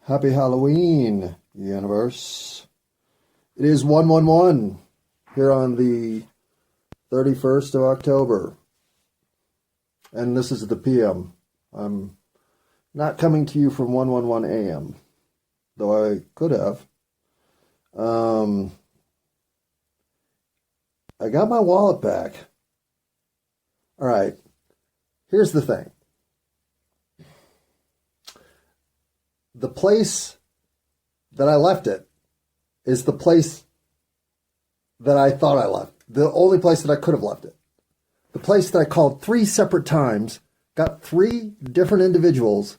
Happy Halloween, universe. It is 111 here on the 31st of October. And this is the PM. I'm not coming to you from 111 AM, though I could have. I got my wallet back. All right. Here's the thing. The place that I left it is the place that I thought I left. The only place that I could have left it. The place that I called 3 separate times, got 3 different individuals,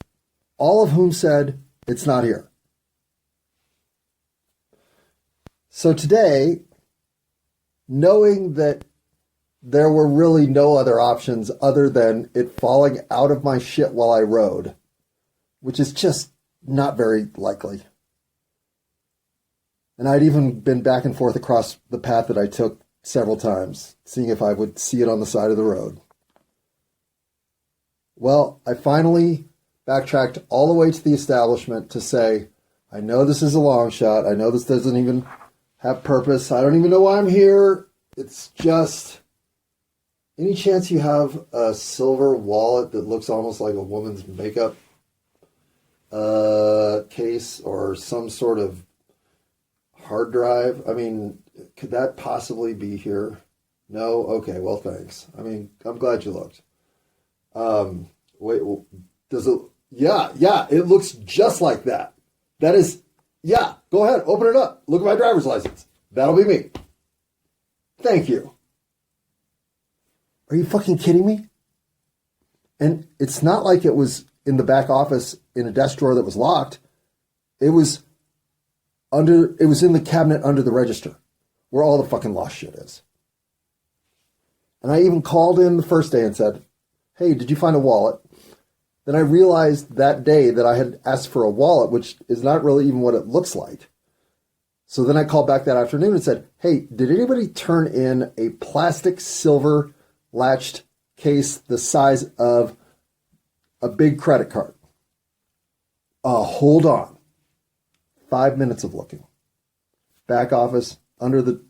all of whom said, it's not here. So today, knowing that there were really no other options other than it falling out of my shit while I rode, which is just not very likely. And I'd even been back and forth across the path that I took several times, seeing if I would see it on the side of the road. Well, I finally backtracked all the way to the establishment to say, I know this is a long shot. I know this doesn't even have purpose. I don't even know why I'm here. It's just, any chance you have a silver wallet that looks almost like a woman's makeup case or some sort of hard drive? I mean, could that possibly be here? No? Okay, well, thanks. I mean, I'm glad you looked. Wait, does it? Yeah, it looks just like that. That is, yeah, go ahead, open it up. Look at my driver's license. That'll be me. Thank you. Are you fucking kidding me? And it's not like it was in the back office in a desk drawer that was locked. It was in the cabinet under the register where all the fucking lost shit is. And I even called in the first day and said, hey, did you find a wallet? Then I realized that day that I had asked for a wallet, which is not really even what it looks like. So then I called back that afternoon and said, hey, did anybody turn in a plastic silver latched case the size of a big credit card? Hold on. 5 minutes of looking. Back office, under the,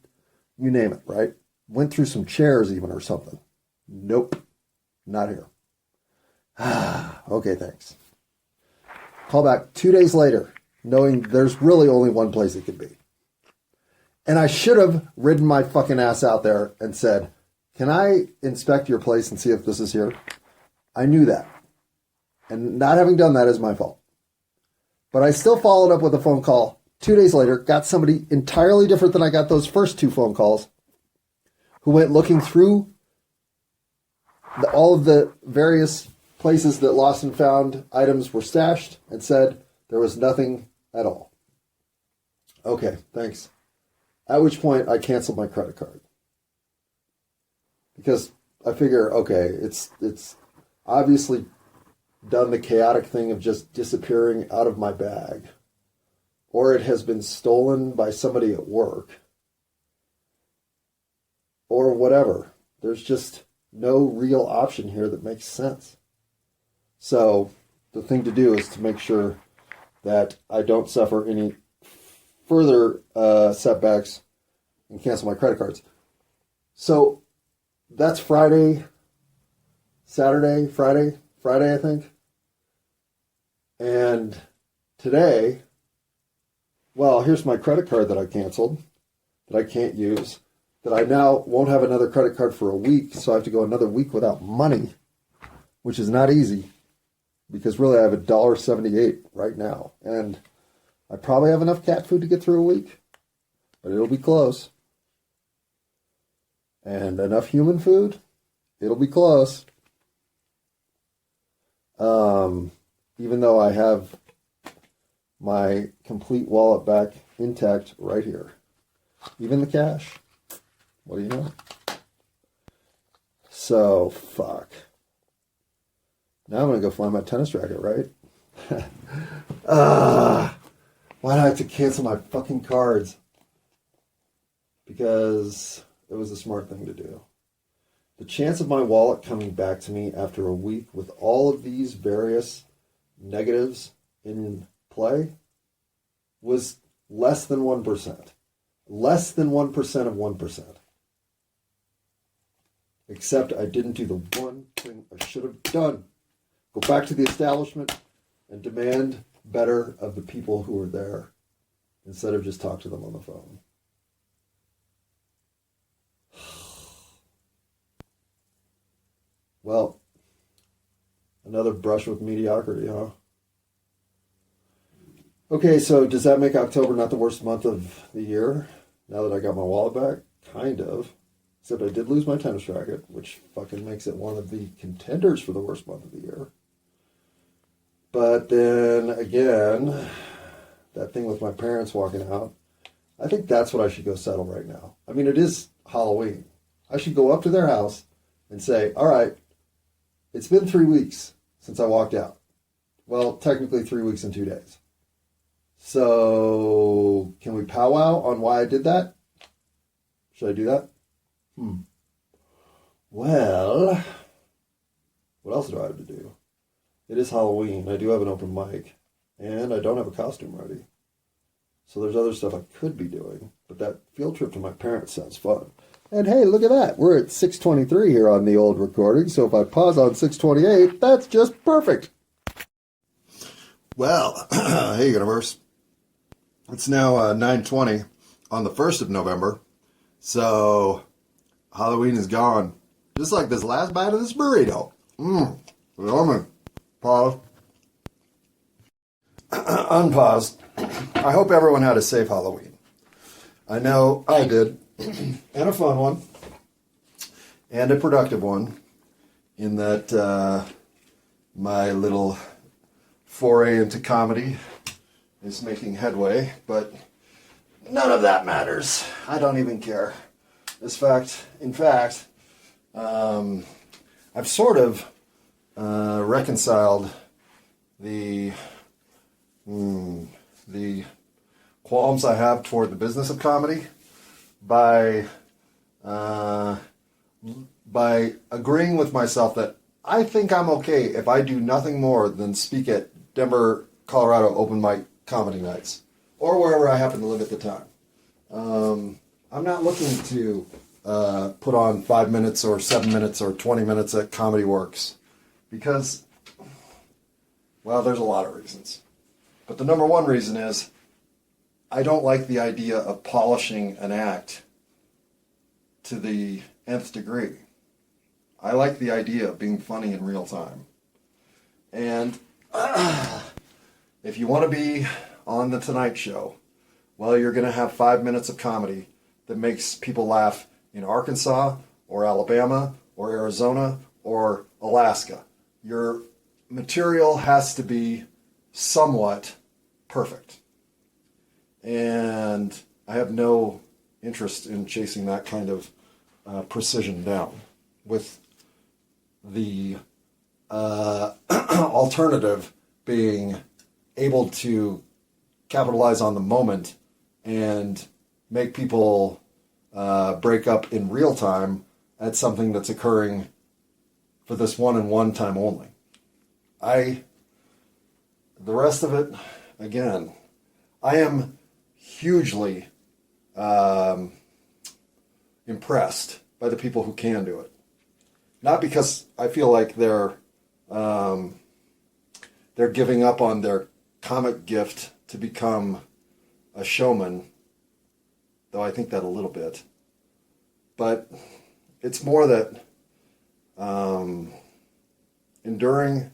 you name it, right? Went through some chairs even or something. Nope. Not here. Okay, thanks. Call back 2 days later, knowing there's really only one place it could be. And I should have ridden my fucking ass out there and said, can I inspect your place and see if this is here? I knew that. And not having done that is my fault. But I still followed up with a phone call 2 days later, got somebody entirely different than I got those first 2 phone calls, who went looking through all of the various places that lost and found items were stashed and said there was nothing at all. Okay, thanks. At which point I canceled my credit card. Because I figure, okay, it's obviously done the chaotic thing of just disappearing out of my bag. Or it has been stolen by somebody at work. Or whatever. There's just no real option here that makes sense. So the thing to do is to make sure that I don't suffer any further setbacks and cancel my credit cards. So that's Friday, Friday, I think. And today, well, here's my credit card that I canceled, that I can't use, that I now won't have another credit card for a week, so I have to go another week without money, which is not easy, because really I have $1.78 right now, and I probably have enough cat food to get through a week, but it'll be close. And enough human food, it'll be close. Even though I have my complete wallet back intact right here. Even the cash. What do you know? So, fuck. Now I'm going to go find my tennis racket, right? Why did I have to cancel my fucking cards? Because it was a smart thing to do. The chance of my wallet coming back to me after a week with all of these various negatives in play was less than 1%. Less than 1% of 1%. Except I didn't do the one thing I should have done. Go back to the establishment and demand better of the people who were there instead of just talk to them on the phone. Well, another brush with mediocrity, huh? Okay, so does that make October not the worst month of the year? Now that I got my wallet back? Kind of. Except I did lose my tennis racket, which fucking makes it one of the contenders for the worst month of the year. But then again, that thing with my parents walking out, I think that's what I should go settle right now. I mean, it is Halloween. I should go up to their house and say, all right, it's been 3 weeks since I walked out. Well, technically 3 weeks and 2 days. So can we powwow on why I did that? Should I do that? Well, what else do I have to do? It is Halloween. I do have an open mic. And I don't have a costume ready. So there's other stuff I could be doing. But that field trip to my parents sounds fun. And hey, look at that. We're at 6:23 here on the old recording. So if I pause on 6:28, that's just perfect. Well, hey, universe. It's now 9:20 on the 1st of November. So Halloween is gone. Just like this last bite of this burrito. Yummy. Pause. Unpaused. I hope everyone had a safe Halloween. I know I did. And a fun one. And a productive one. In that my little foray into comedy is making headway. But none of that matters. I don't even care. In fact, I've sort of reconciled the qualms I have toward the business of comedy by agreeing with myself that I think I'm okay if I do nothing more than speak at Denver, Colorado open mic comedy nights or wherever I happen to live at the time. I'm not looking to put on 5 minutes or 7 minutes or 20 minutes at Comedy Works because, well, there's a lot of reasons. But the number one reason is I don't like the idea of polishing an act to the nth degree. I like the idea of being funny in real time. And if you want to be on The Tonight Show, well, you're going to have 5 minutes of comedy that makes people laugh in Arkansas or Alabama or Arizona or Alaska. Your material has to be somewhat perfect. And I have no interest in chasing that kind of precision down with the alternative being able to capitalize on the moment and make people break up in real time at something that's occurring for this one and one time only. The rest of it, again, I am hugely impressed by the people who can do it. Not because I feel like they're giving up on their comic gift to become a showman, though I think that a little bit. But it's more that enduring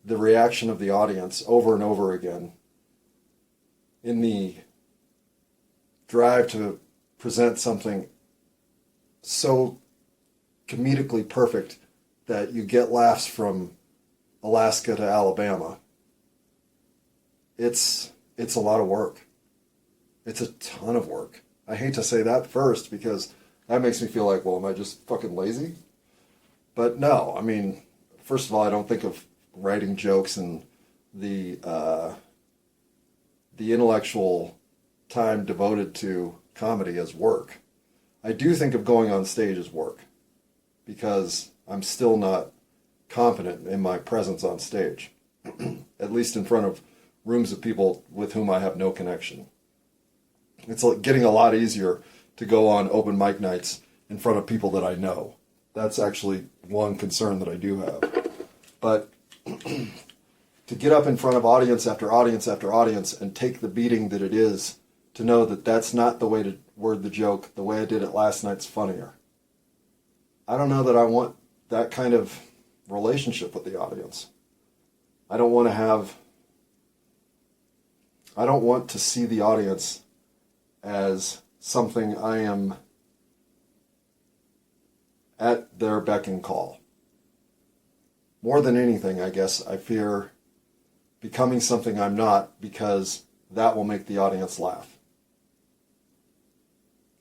the reaction of the audience over and over again in the drive to present something so comedically perfect that you get laughs from Alaska to Alabama. It's a lot of work. It's a ton of work. I hate to say that first because that makes me feel like, well, am I just fucking lazy? But no, I mean, first of all, I don't think of writing jokes and the intellectual time devoted to comedy as work. I do think of going on stage as work because I'm still not confident in my presence on stage, at least in front of rooms of people with whom I have no connection. It's getting a lot easier to go on open mic nights in front of people that I know. That's actually one concern that I do have. But to get up in front of audience after audience after audience and take the beating that it is to know that that's not the way to word the joke, the way I did it last night's funnier. I don't know that I want that kind of relationship with the audience. I don't want to see the audience as something I am at their beck and call. More than anything, I guess, I fear becoming something I'm not, because that will make the audience laugh.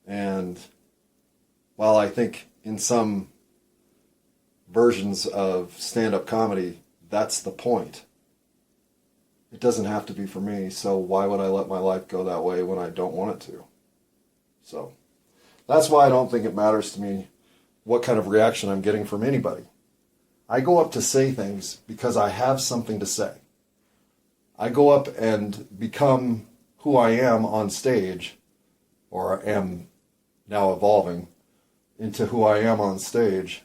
And while I think in some versions of stand-up comedy, that's the point, it doesn't have to be for me, so why would I let my life go that way when I don't want it to? So that's why I don't think it matters to me what kind of reaction I'm getting from anybody. I go up to say things because I have something to say. I go up and become who I am on stage, or am now evolving into who I am on stage,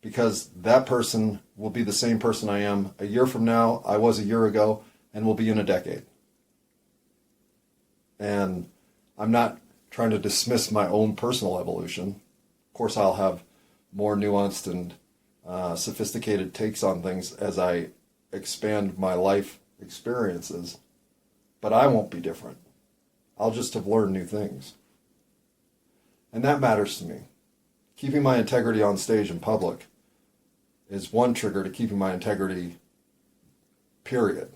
because that person will be the same person I am a year from now, I was a year ago, and will be in a decade. And I'm not trying to dismiss my own personal evolution. Of course, I'll have more nuanced and sophisticated takes on things as I expand my life experiences, but I won't be different. I'll just have learned new things. And that matters to me. Keeping my integrity on stage in public is one trigger to keeping my integrity, period.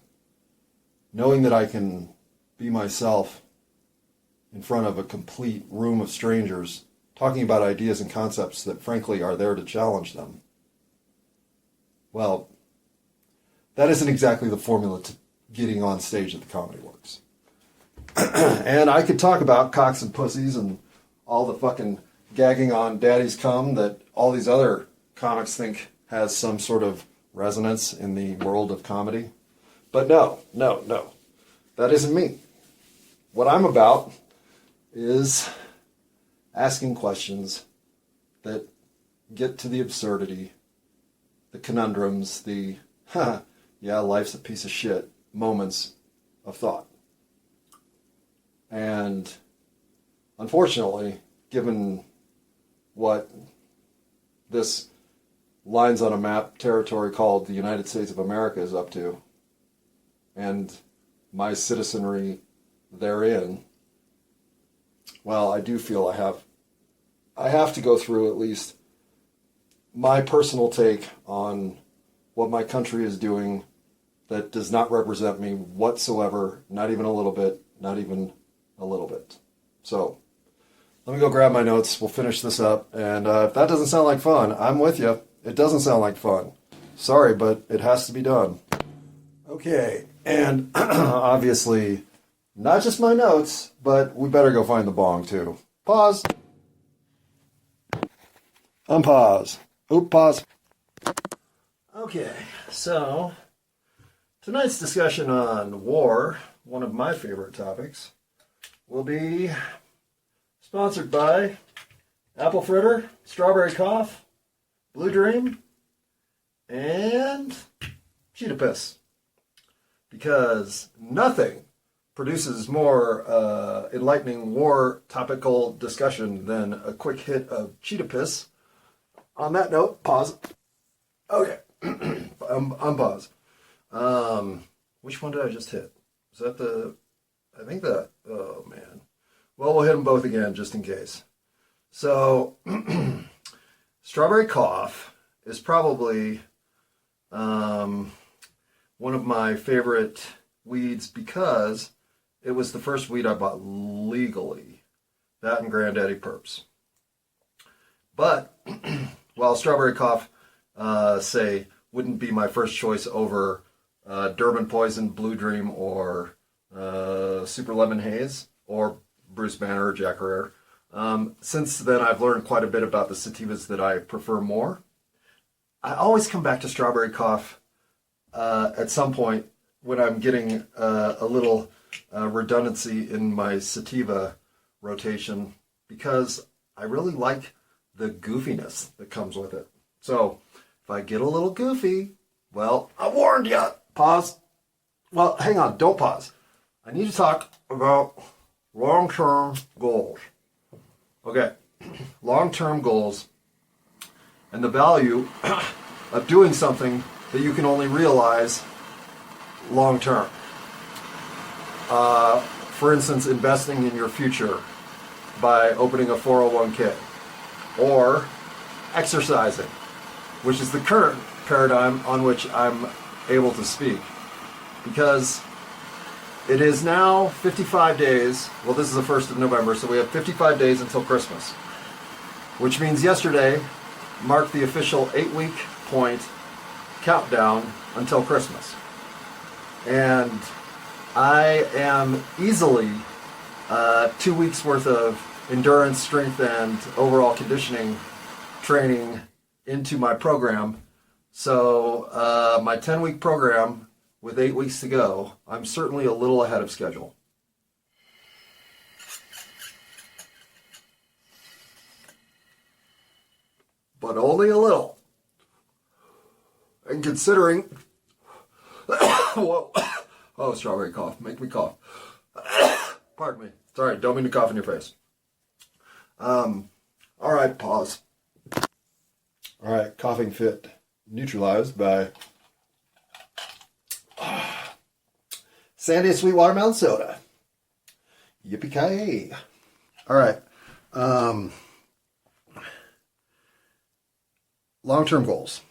Knowing that I can be myself in front of a complete room of strangers, talking about ideas and concepts that frankly are there to challenge them. Well, that isn't exactly the formula to getting on stage at the Comedy Works. And I could talk about cocks and pussies and all the fucking gagging on daddy's cum that all these other comics think has some sort of resonance in the world of comedy. But no. That isn't me. What I'm about is asking questions that get to the absurdity, the conundrums, the, yeah, life's a piece of shit moments of thought. And unfortunately, given what this lines on a map territory called the United States of America is up to, and my citizenry therein, well, I do feel I have to go through at least my personal take on what my country is doing that does not represent me whatsoever, not even a little bit, not even a little bit. So, let me go grab my notes, we'll finish this up, and if that doesn't sound like fun, I'm with you. It doesn't sound like fun. Sorry, but it has to be done. Okay, and obviously, not just my notes, but we better go find the bong too. Pause. Unpause. Oop, pause. Okay, so tonight's discussion on war, one of my favorite topics, will be sponsored by Apple Fritter, Strawberry Cough, Blue Dream, and Cheetah Piss. Because nothing produces more enlightening war topical discussion than a quick hit of Cheetah Piss. On that note, pause. Okay, unpause. Which one did I just hit? Is that I think that, oh man. Well, we'll hit them both again just in case. So, Strawberry Cough is probably one of my favorite weeds because it was the first weed I bought legally. That and Granddaddy Perps. But, while Strawberry Cough, say, wouldn't be my first choice over Durban Poison, Blue Dream, or Super Lemon Haze, or Bruce Banner or Jack Herrera. Since then, I've learned quite a bit about the sativas that I prefer more. I always come back to Strawberry Cough at some point when I'm getting a little redundancy in my sativa rotation because I really like the goofiness that comes with it. So if I get a little goofy, well, I warned you. Pause. Well, hang on. Don't pause. I need to talk about long-term goals. Okay. Long-term goals and the value of doing something that you can only realize long-term. For instance, investing in your future by opening a 401k or exercising, which is the current paradigm on which I'm able to speak. Because it is now 55 days, well, this is the 1st of November, so we have 55 days until Christmas, which means yesterday marked the official 8-week point countdown until Christmas. And I am easily 2 weeks worth of endurance, strength, and overall conditioning training into my program. So my 10-week program with 8 weeks to go, I'm certainly a little ahead of schedule. But only a little. And considering... Whoa. Oh, strawberry cough. Make me cough. Pardon me. Sorry, don't mean to cough in your face. All right, pause. All right, coughing fit neutralized by Sandy Sweet Watermelon Soda. Yippee-ki-yay. All right. Long-term goals.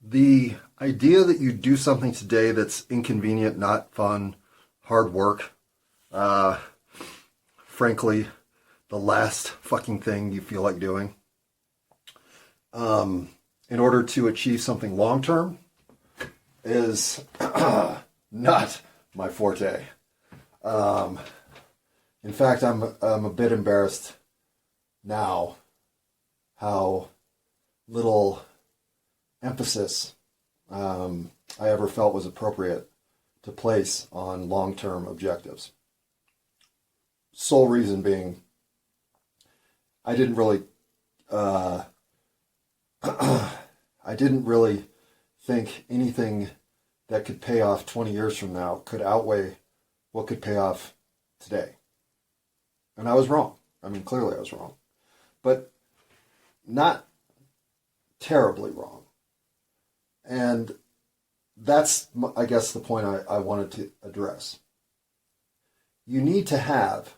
The idea that you do something today that's inconvenient, not fun, hard work, frankly, the last fucking thing you feel like doing, in order to achieve something long-term is not my forte. In fact, I'm a bit embarrassed now how little emphasis I ever felt was appropriate to place on long-term objectives. Sole reason being, I didn't really think anything that could pay off 20 years from now could outweigh what could pay off today. And I was wrong. I mean, clearly I was wrong. But not terribly wrong. And that's, I guess, the point I wanted to address. You need to have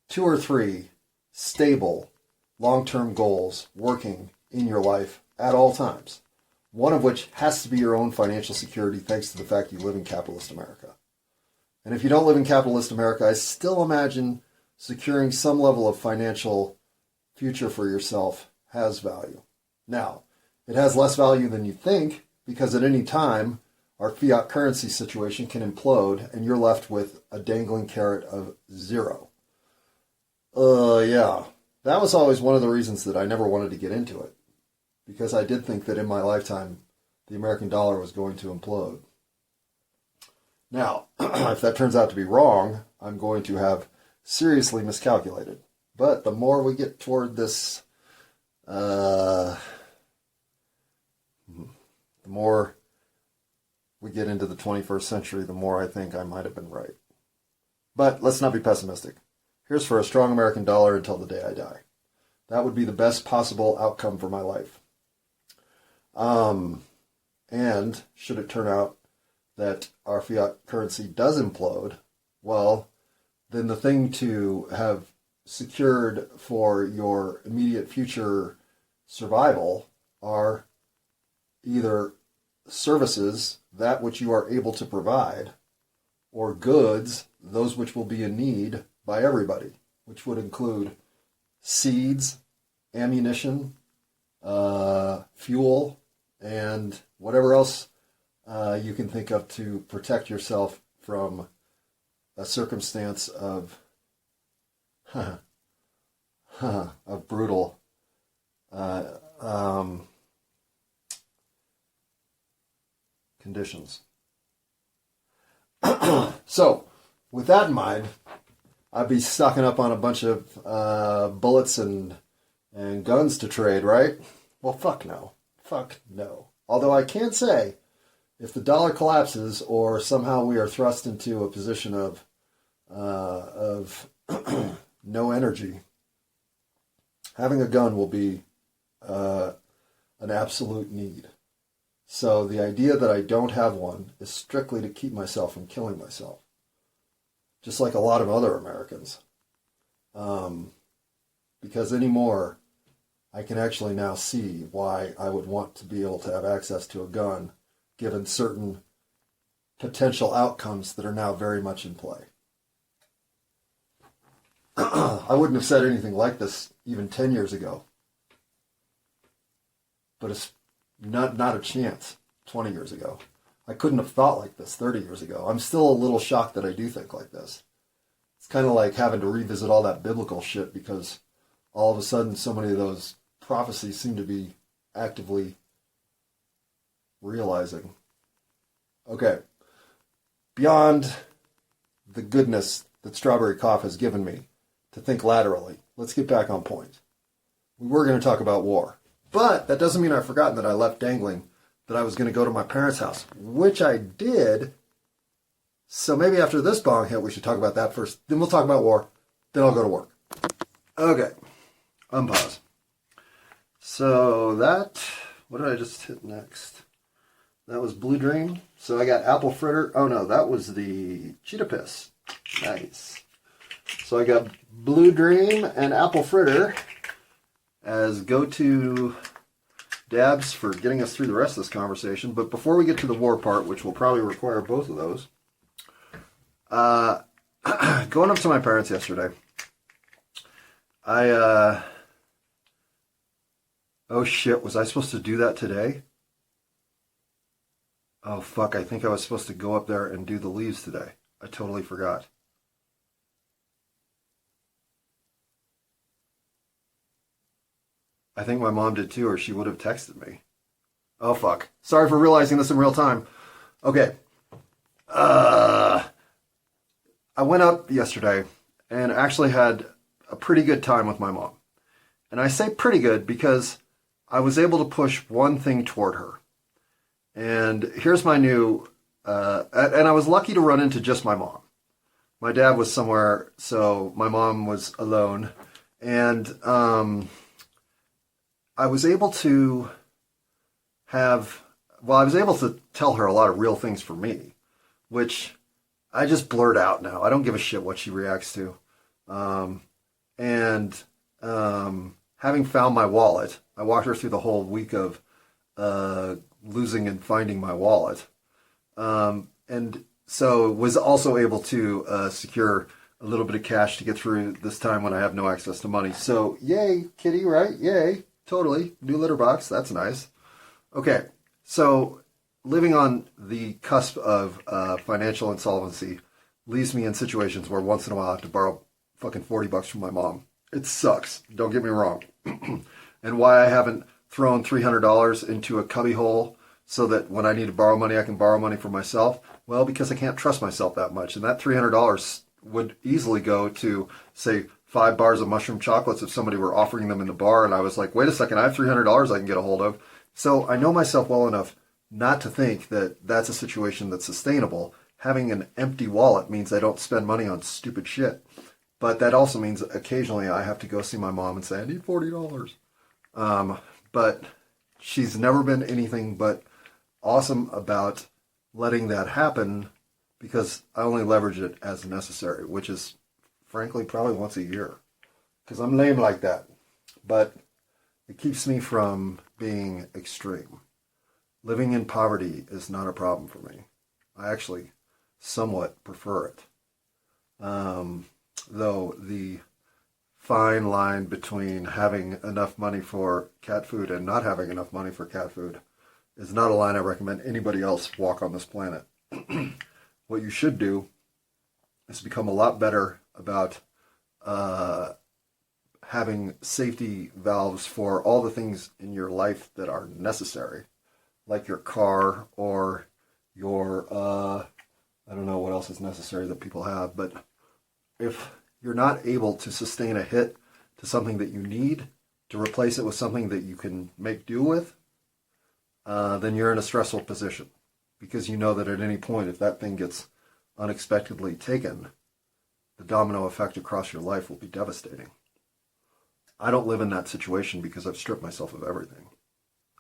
2 or 3 stable, long-term goals working in your life at all times. One of which has to be your own financial security, thanks to the fact you live in capitalist America. And if you don't live in capitalist America, I still imagine securing some level of financial future for yourself has value. Now, it has less value than you think, because at any time, our fiat currency situation can implode, and you're left with a dangling carrot of 0. Yeah. That was always one of the reasons that I never wanted to get into it. Because I did think that in my lifetime, the American dollar was going to implode. Now, if that turns out to be wrong, I'm going to have seriously miscalculated. But the more we get toward this, the more we get into the 21st century, the more I think I might have been right. But let's not be pessimistic. Here's for a strong American dollar until the day I die. That would be the best possible outcome for my life. And should it turn out that our fiat currency does implode, well, then the thing to have secured for your immediate future survival are either services, that which you are able to provide, or goods, those which will be in need by everybody, which would include seeds, ammunition, fuel, and whatever else you can think of to protect yourself from a circumstance of brutal conditions. So, with that in mind, I'd be stocking up on a bunch of bullets and guns to trade, right? Well, fuck no. Fuck no. Although I can say, if the dollar collapses or somehow we are thrust into a position of no energy, having a gun will be an absolute need. So the idea that I don't have one is strictly to keep myself from killing myself, just like a lot of other Americans. Because anymore, I can actually now see why I would want to be able to have access to a gun, given certain potential outcomes that are now very much in play. I wouldn't have said anything like this even 10 years ago. But it's not a chance 20 years ago. I couldn't have thought like this 30 years ago. I'm still a little shocked that I do think like this. It's kind of like having to revisit all that biblical shit because all of a sudden so many of those prophecies seem to be actively realizing. Okay. Beyond the goodness that Strawberry Cough has given me to think laterally, let's get back on point. We were going to talk about war. But that doesn't mean I've forgotten that I left dangling that I was going to go to my parents' house, which I did. So maybe after this bong hit, we should talk about that first. Then we'll talk about war. Then I'll go to work. Okay. Unpause. So that, what did I just hit next? That was Blue Dream. So I got Apple Fritter. Oh no, that was the Cheetah Piss. Nice. So I got Blue Dream and Apple Fritter as go-to dabs for getting us through the rest of this conversation. But before we get to the war part, which will probably require both of those, going up to my parents yesterday, oh shit, was I supposed to do that today? Oh fuck, I think I was supposed to go up there and do the leaves today. I totally forgot. I think my mom did too, or she would have texted me. Oh, fuck. Sorry for realizing this in real time. Okay. I went up yesterday and actually had a pretty good time with my mom. And I say pretty good because I was able to push one thing toward her. And here's my new... and I was lucky to run into just my mom. My dad was somewhere, so my mom was alone. And... I was able to tell her a lot of real things for me, which I just blurt out now. I don't give a shit what she reacts to. Having found my wallet, I walked her through the whole week of losing and finding my wallet. And so was also able to secure a little bit of cash to get through this time when I have no access to money. So, yay, kitty, right? Yay. Totally. New litter box. That's nice. Okay. So living on the cusp of financial insolvency leaves me in situations where once in a while I have to borrow fucking $40 from my mom. It sucks. Don't get me wrong. And why I haven't thrown $300 into a cubby hole so that when I need to borrow money, I can borrow money for myself. Well, because I can't trust myself that much. And that $300 would easily go to, say, 5 bars of mushroom chocolates if somebody were offering them in the bar and I was like, wait a second, I have $300 I can get a hold of. So I know myself well enough not to think that that's a situation that's sustainable. Having an empty wallet means I don't spend money on stupid shit. But that also means occasionally I have to go see my mom and say, I need $40. But she's never been anything but awesome about letting that happen because I only leverage it as necessary, which is frankly probably once a year because I'm lame like that. But it keeps me from being extreme. Living in poverty is not a problem for me. I actually somewhat prefer it. Though the fine line between having enough money for cat food and not having enough money for cat food is not a line I recommend anybody else walk on this planet. What you should do is become a lot better about having safety valves for all the things in your life that are necessary, like your car or your I don't know what else is necessary that people have, but if you're not able to sustain a hit to something that you need to replace it with something that you can make do with, then you're in a stressful position, because you know that at any point, if that thing gets unexpectedly taken, the domino effect across your life will be devastating. I don't live in that situation because I've stripped myself of everything.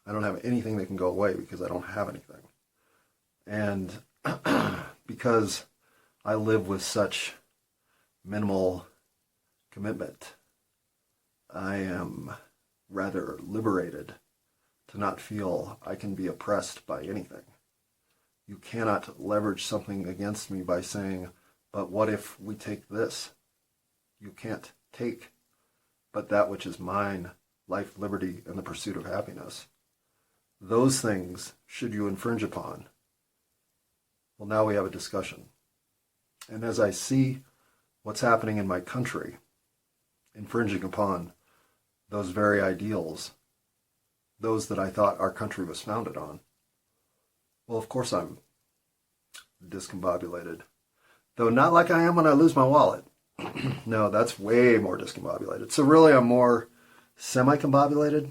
I don't have anything that can go away because I don't have anything. And because I live with such minimal commitment, I am rather liberated to not feel I can be oppressed by anything. You cannot leverage something against me by saying, but what if we take this? You can't take but that which is mine, life, liberty, and the pursuit of happiness. Those things, should you infringe upon, well, now we have a discussion. And as I see what's happening in my country, infringing upon those very ideals, those that I thought our country was founded on, well, of course I'm discombobulated. Though not like I am when I lose my wallet. No, that's way more discombobulated. So really I'm more semi-combobulated.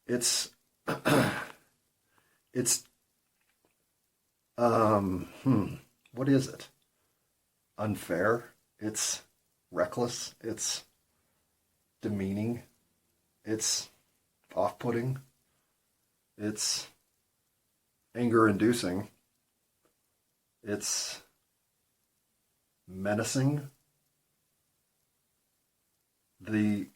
It's what is it? Unfair. It's reckless. It's demeaning. It's off-putting. It's anger-inducing. It's menacing. The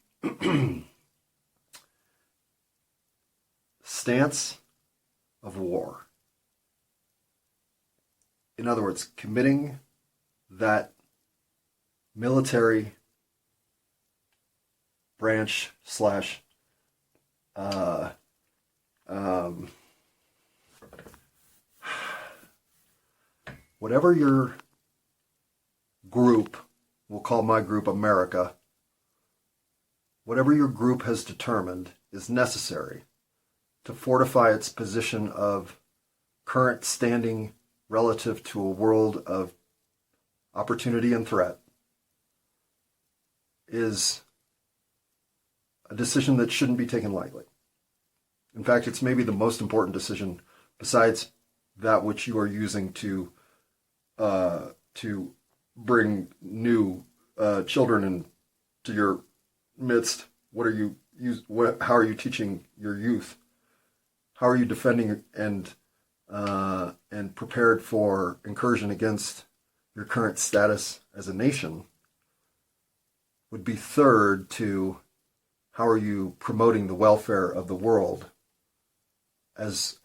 stance of war. In other words, committing that military branch slash whatever your group, we'll call my group America, whatever your group has determined is necessary to fortify its position of current standing relative to a world of opportunity and threat, is a decision that shouldn't be taken lightly. In fact, it's maybe the most important decision besides that which you are using to bring new children into your midst. How are you teaching your youth? How are you defending and prepared for incursion against your current status as a nation? Would be third to how are you promoting the welfare of the world as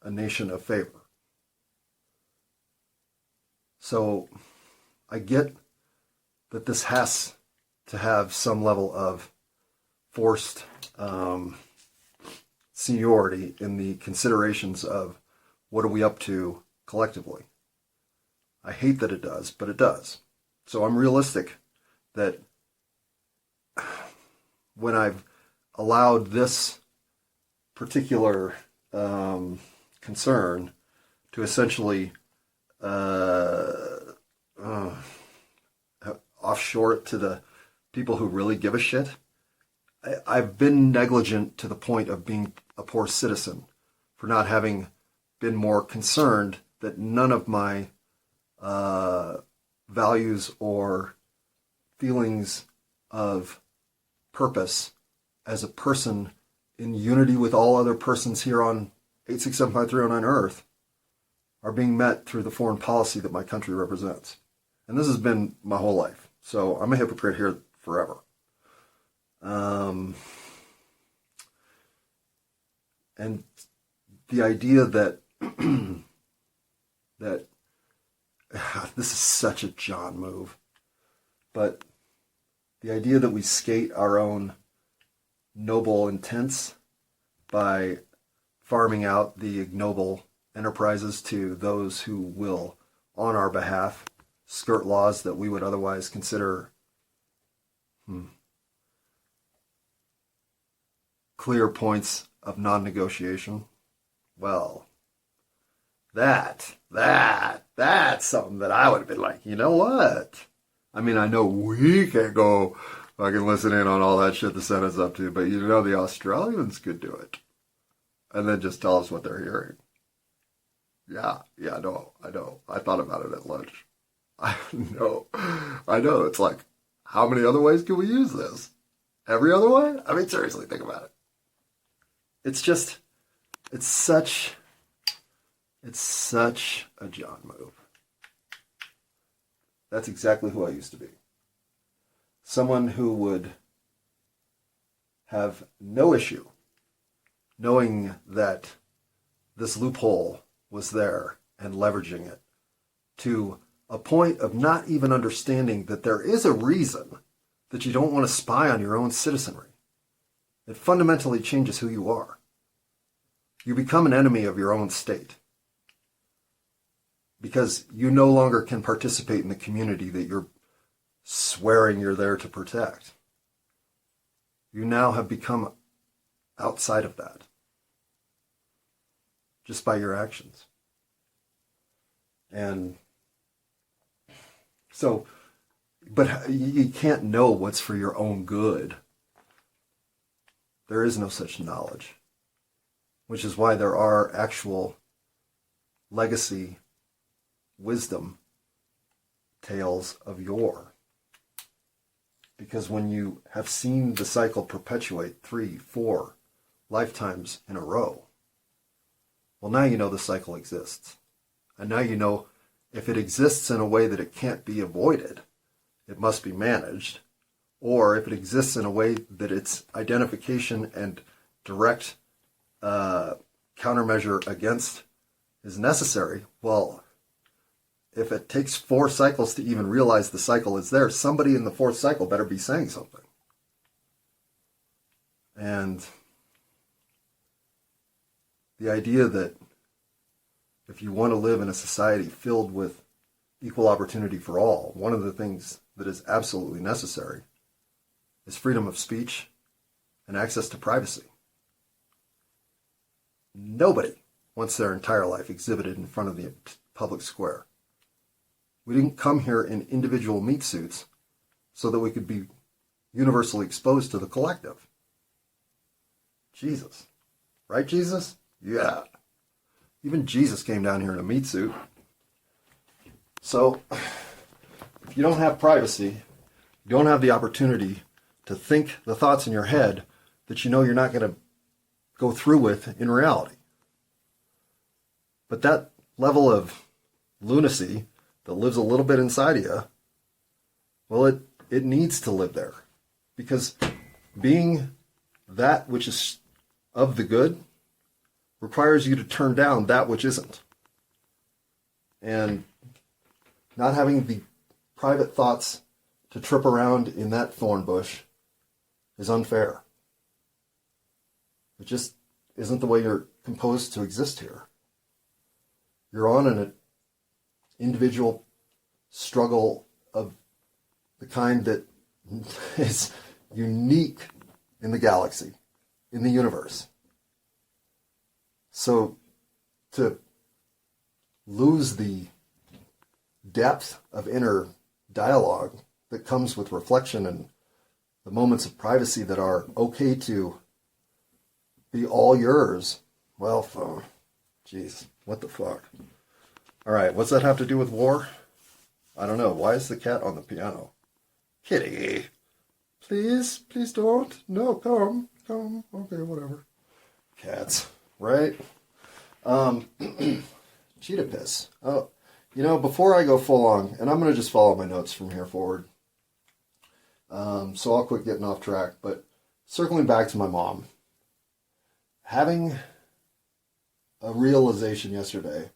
a nation of favor? So I get that this has to have some level of forced seniority in the considerations of what are we up to collectively. I hate that it does, but it does. So I'm realistic that when I've allowed this particular concern to essentially offshore it to the people who really give a shit, I've been negligent to the point of being a poor citizen for not having been more concerned that none of my values or feelings of purpose as a person in unity with all other persons here on 8675309 Earth are being met through the foreign policy that my country represents. And this has been my whole life. So I'm a hypocrite here forever. And the idea that that this is such a John move, but the idea that we skate our own noble intents by farming out the ignoble enterprises to those who will, on our behalf, skirt laws that we would otherwise consider clear points of non-negotiation. Well, that That's something that I would have been like, you know what? I mean, I know we can't go fucking listen in on all that shit the Senate's up to, but you know the Australians could do it. And then just tell us what they're hearing. Yeah, I know. I thought about it at lunch. I know. It's like, how many other ways can we use this? Every other way? I mean, seriously, think about it. It's such a John move. That's exactly who I used to be. Someone who would have no issue knowing that this loophole was there and leveraging it to a point of not even understanding that there is a reason that you don't want to spy on your own citizenry. It fundamentally changes who you are. You become an enemy of your own state because you no longer can participate in the community that you're swearing you're there to protect. You now have become outside of that just by your actions. And so, but you can't know what's for your own good. There is no such knowledge, which is why there are actual legacy wisdom tales of yore. Because when you have seen the cycle perpetuate 3, 4 lifetimes in a row, well, now you know the cycle exists. And now you know if it exists in a way that it can't be avoided, it must be managed. Or if it exists in a way that its identification and direct countermeasure against is necessary, well, if it takes 4 cycles to even realize the cycle is there, somebody in the 4th cycle better be saying something. And the idea that if you want to live in a society filled with equal opportunity for all, one of the things that is absolutely necessary is freedom of speech and access to privacy. Nobody wants their entire life exhibited in front of the public square. We didn't come here in individual meat suits so that we could be universally exposed to the collective. Jesus. Right, Jesus? Yeah. Even Jesus came down here in a meat suit. So, if you don't have privacy, you don't have the opportunity to think the thoughts in your head that you know you're not going to go through with in reality. But that level of lunacy that lives a little bit inside of you, well, it needs to live there. Because being that which is of the good requires you to turn down that which isn't. And not having the private thoughts to trip around in that thorn bush is unfair. It just isn't the way you're composed to exist here. You're on an individual struggle of the kind that is unique in the galaxy, in the universe. So to lose the depth of inner dialogue that comes with reflection and the moments of privacy that are okay to be all yours, well, geez, what the fuck? All right, what's that have to do with war? I don't know. Why is the cat on the piano? Kitty, please don't. No, come. Okay, whatever. Cats, right? Cheetah piss. Oh, before I go full on, and I'm going to just follow my notes from here forward. So I'll quit getting off track, but circling back to my mom. Having a realization yesterday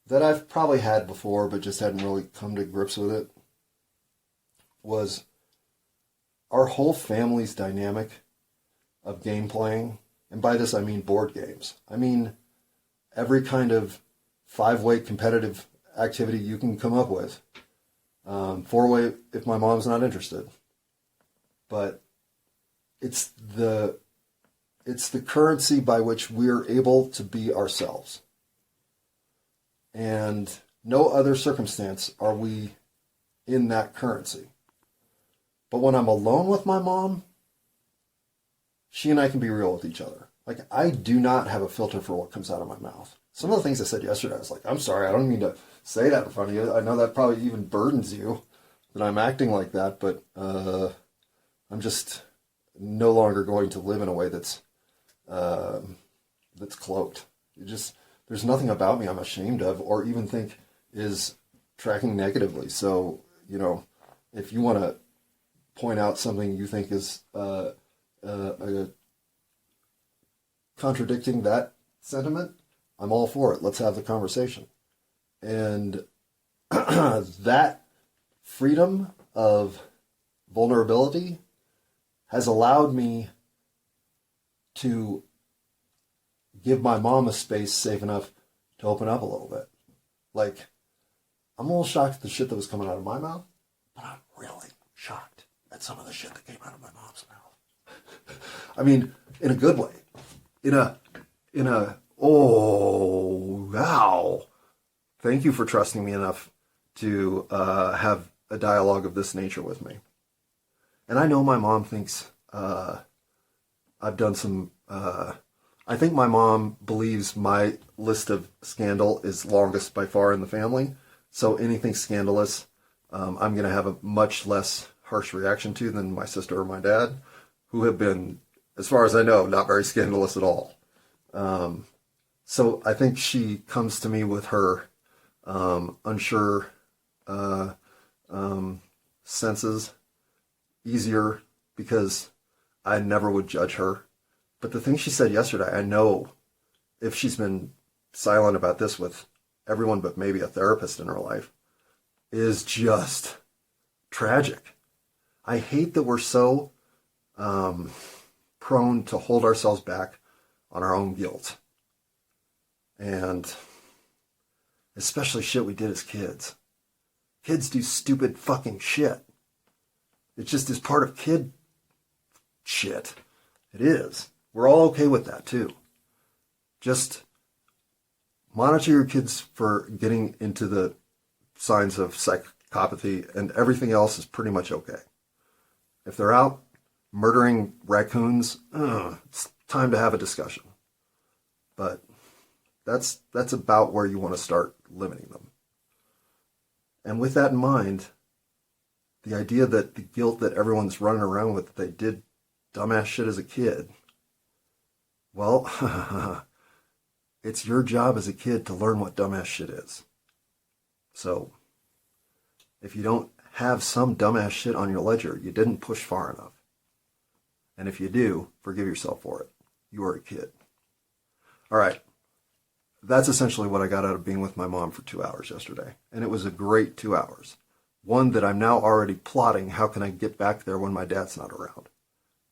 that I've probably had before, but just hadn't really come to grips with it, was our whole family's dynamic of game playing, and by this I mean board games. I mean every kind of 5-way competitive activity you can come up with. 4-way if my mom's not interested. But it's the currency by which we're able to be ourselves. And no other circumstance are we in that currency. But when I'm alone with my mom, she and I can be real with each other. Like, I do not have a filter for what comes out of my mouth. Some of the things I said yesterday, I was like, I'm sorry, I don't mean to say that in front of you. I know that probably even burdens you that I'm acting like that, but I'm just no longer going to live in a way that's cloaked. There's nothing about me I'm ashamed of or even think is tracking negatively. So, if you want to point out something you think is contradicting that sentiment, I'm all for it. Let's have the conversation. And that freedom of vulnerability has allowed me to give my mom a space safe enough to open up a little bit. Like, I'm a little shocked at the shit that was coming out of my mouth, but I'm really shocked at some of the shit that came out of my mom's mouth. I mean, in a good way. Oh, wow. Thank you for trusting me enough to have a dialogue of this nature with me. And I know my mom thinks I've done some... I think my mom believes my list of scandal is longest by far in the family. So anything scandalous, I'm going to have a much less harsh reaction to than my sister or my dad, who have been, as far as I know, not very scandalous at all. So I think she comes to me with her unsure senses easier because I never would judge her. But the thing she said yesterday, I know if she's been silent about this with everyone but maybe a therapist in her life, is just tragic. I hate that we're so prone to hold ourselves back on our own guilt. And especially shit we did as kids. Kids do stupid fucking shit. It just is part of kid shit. It is. We're all okay with that too. Just monitor your kids for getting into the signs of psychopathy, and everything else is pretty much okay. If they're out murdering raccoons, it's time to have a discussion. But that's about where you want to start limiting them. And with that in mind, the idea that the guilt that everyone's running around with, that they did dumbass shit as a kid, well, it's your job as a kid to learn what dumbass shit is. So, if you don't have some dumbass shit on your ledger, you didn't push far enough. And if you do, forgive yourself for it. You were a kid. All right. That's essentially what I got out of being with my mom for 2 hours yesterday. And it was a great 2 hours. One that I'm now already plotting, how can I get back there when my dad's not around?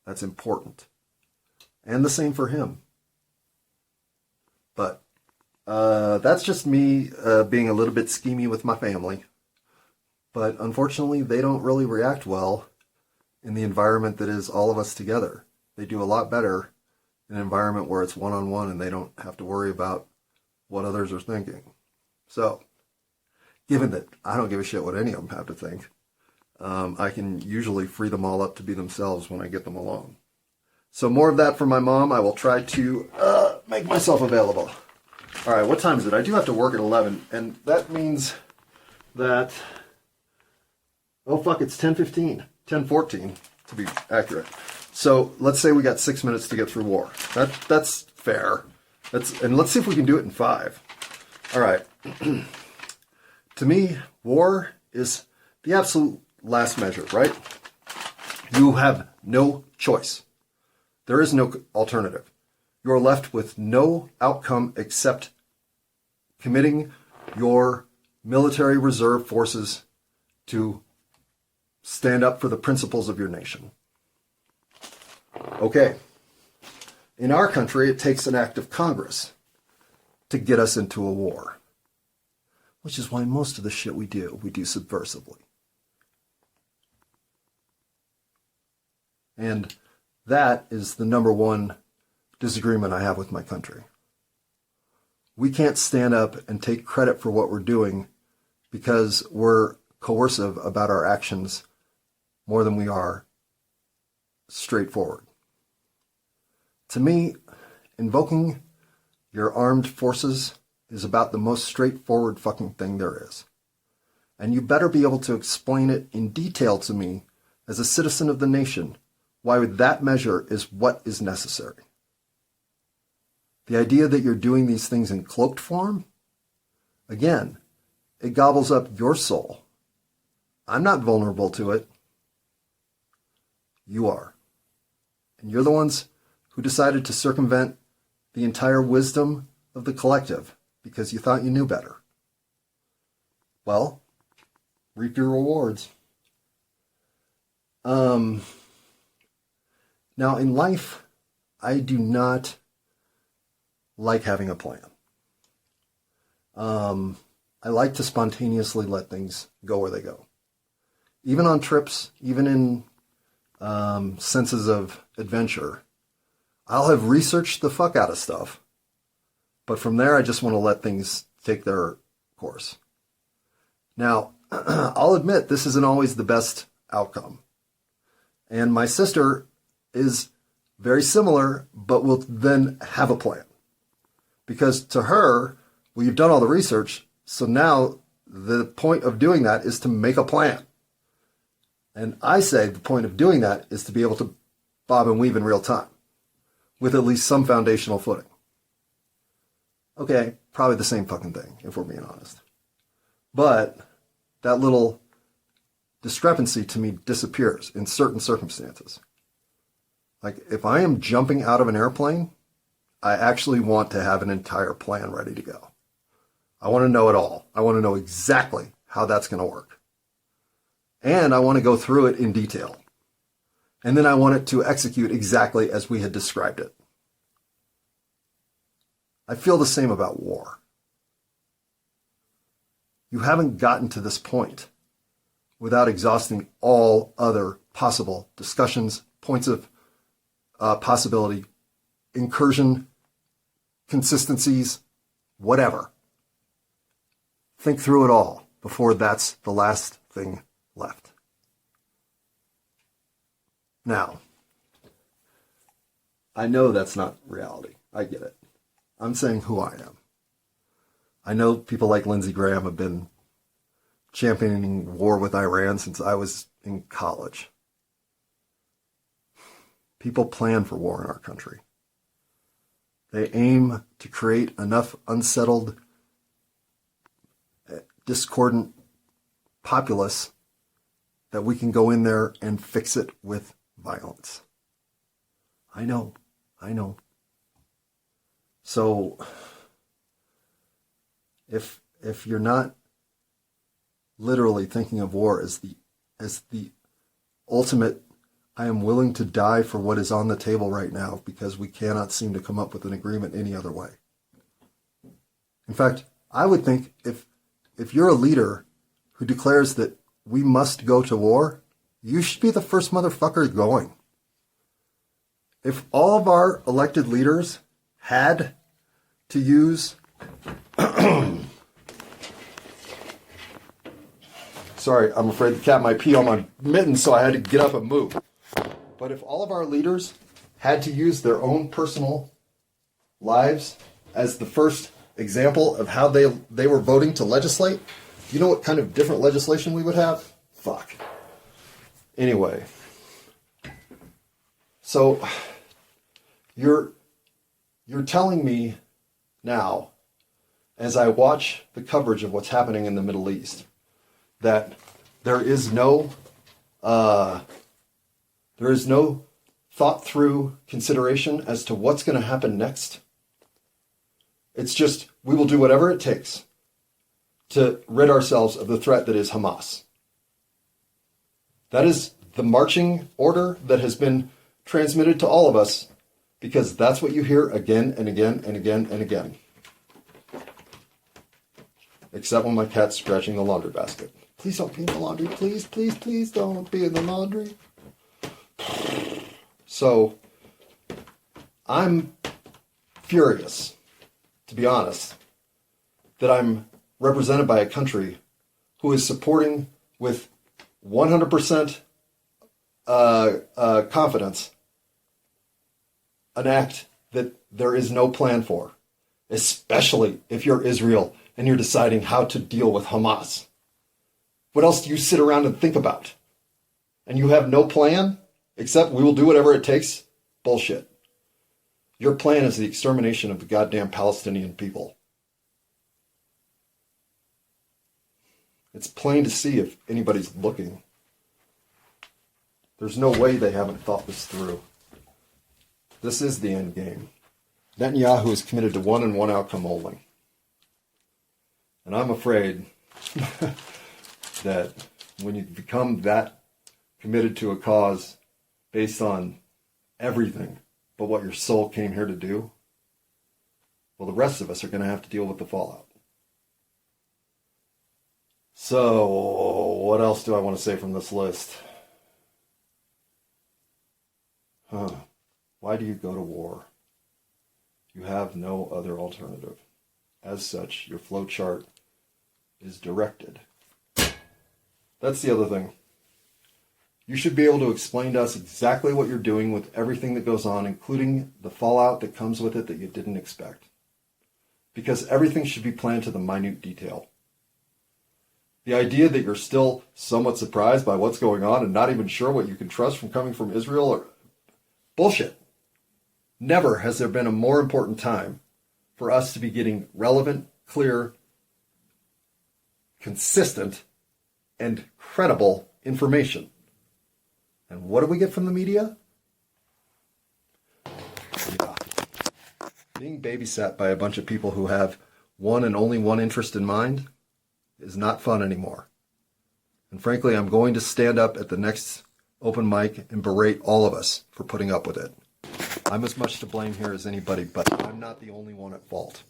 That's important. And the same for him. But that's just me being a little bit schemy with my family. But unfortunately, they don't really react well in the environment that is all of us together. They do a lot better in an environment where it's one-on-one and they don't have to worry about what others are thinking. So, given that I don't give a shit what any of them have to think, I can usually free them all up to be themselves when I get them alone. So more of that from my mom. I will try to make myself available. All right, what time is it? I do have to work at 11, and that means that, oh fuck, it's 10:15, 10:14 to be accurate. So let's say we got 6 minutes to get through war. That's fair. And let's see if we can do it in 5. All right. To me, war is the absolute last measure, right? You have no choice. There is no alternative. You are left with no outcome except committing your military reserve forces to stand up for the principles of your nation. Okay. In our country, it takes an act of Congress to get us into a war, which is why most of the shit we do subversively. And that is the number one disagreement I have with my country. we can't stand up and take credit for what we're doing because we're coercive about our actions more than we are straightforward. To me, invoking your armed forces is about the most straightforward fucking thing there is. And you better be able to explain it in detail to me as a citizen of the nation why that measure is what is necessary. The idea that you're doing these things in cloaked form, again, it gobbles up your soul. I'm not vulnerable to it. You are. And you're the ones who decided to circumvent the entire wisdom of the collective because you thought you knew better. Well, reap your rewards. Now, in life, I do not like having a plan. I like to spontaneously let things go where they go. Even on trips, even in senses of adventure, I'll have researched the fuck out of stuff. But from there, I just want to let things take their course. Now, I'll admit this isn't always the best outcome. And my sister is very similar, but will then have a plan. Because to her, well, you've done all the research, so now the point of doing that is to make a plan. And I say the point of doing that is to be able to bob and weave in real time, with at least some foundational footing. Okay, probably the same fucking thing, if we're being honest. But that little discrepancy to me disappears in certain circumstances. Like, if I am jumping out of an airplane, I actually want to have an entire plan ready to go. I want to know it all. I want to know exactly how that's going to work. And I want to go through it in detail. And then I want it to execute exactly as we had described it. I feel the same about war. You haven't gotten to this point without exhausting all other possible discussions, points of possibility, incursion, consistencies, whatever. Think through it all before that's the last thing left. Now, I know that's not reality. I get it. I'm saying who I am. I know people like Lindsey Graham have been championing war with Iran since I was in college. People plan for war in our country. They aim to create enough unsettled, discordant populace that we can go in there and fix it with violence. I know. So, if you're not literally thinking of war as the ultimate, I am willing to die for what is on the table right now because we cannot seem to come up with an agreement any other way. In fact, I would think if you're a leader who declares that we must go to war, you should be the first motherfucker going. If all of our elected leaders had to use... Sorry, I'm afraid the cat might pee on my mittens, so I had to get up and move. But if all of our leaders had to use their own personal lives as the first example of how they were voting to legislate, you know what kind of different legislation we would have? Fuck. Anyway. So, you're telling me now, as I watch the coverage of what's happening in the Middle East, that there is no thought through consideration as to what's going to happen next. It's just, we will do whatever it takes to rid ourselves of the threat that is Hamas. That is the marching order that has been transmitted to all of us, because that's what you hear again and again and again and again. Except when my cat's scratching the laundry basket. Please don't be in the laundry. Please, please, please don't be in the laundry. So, I'm furious, to be honest, that I'm represented by a country who is supporting with 100% confidence an act that there is no plan for, especially if you're Israel and you're deciding how to deal with Hamas. What else do you sit around and think about? And you have no plan except we will do whatever it takes? Bullshit. Your plan is the extermination of the goddamn Palestinian people. It's plain to see if anybody's looking. There's no way they haven't thought this through. This is the end game. Netanyahu is committed to one and one outcome only. And I'm afraid that when you become that committed to a cause based on everything but what your soul came here to do, well, the rest of us are going to have to deal with the fallout. So, what else do I want to say from this list? Why do you go to war? You have no other alternative. As such, your flow chart is directed. That's the other thing. You should be able to explain to us exactly what you're doing with everything that goes on, including the fallout that comes with it that you didn't expect. Because everything should be planned to the minute detail. The idea that you're still somewhat surprised by what's going on and not even sure what you can trust from coming from Israel are bullshit. Never has there been a more important time for us to be getting relevant, clear, consistent, and credible information. And what do we get from the media? Yeah. Being babysat by a bunch of people who have one and only one interest in mind is not fun anymore. And frankly, I'm going to stand up at the next open mic and berate all of us for putting up with it. I'm as much to blame here as anybody, but I'm not the only one at fault.